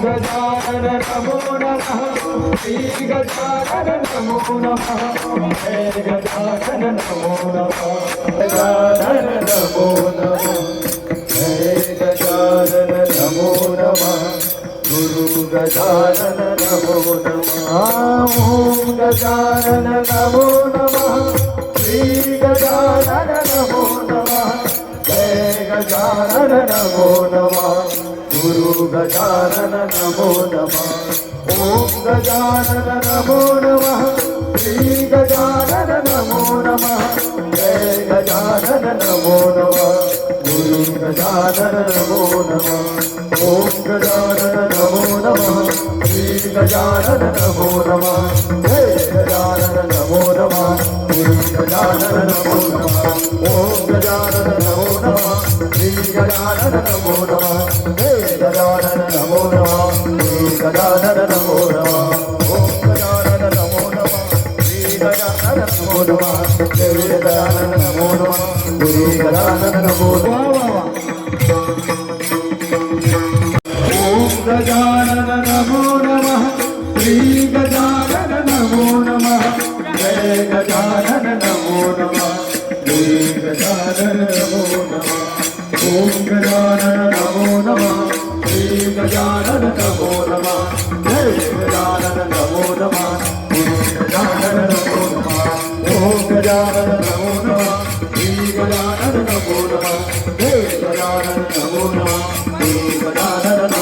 गजानन नमो नमः श्री गजानन नमो नमः जय गजानन नमो नमः गजानन नमो नमः जय गजानन नमो नमः गुरु गजानन नमो नमः ओम गजानन नमो नमः श्री गजानन नमो नमः जय गजानन नमो नमः गुरु गजानन नमो नमः ओम गजानन नमो नमः श्री गजानन नमो नमः जय गजानन नमो नमः गुरु गजानन नमो नमः ओम गजानन नमो नमः श्री गजानन नमो नमः जय गजानन नमो नमः गुरु गजानन नमो नमः ओम गजानन नमो नमः श्री गजानन नमो नमः जय गजानन नमो नमः श्री गजानन नमो नमः ओम गजानन नमो नमः श्री गजानन नमो नमः जय गजानन नमो नमः गुरु गजानन नमो नमः गजानन नमो नमः श्री गजानन नमो नमः जय गजानन नमो नमः श्री गजानन नमो नमः ओम गजानन नमो नमः श्री गजानन नमो नमः जय गजानन नमो नमः श्री गजानन नमो नमः ओम गजानन नमो नमः श्री गजानन नमो नमः जय गजानन नमो नमः श्री गजानन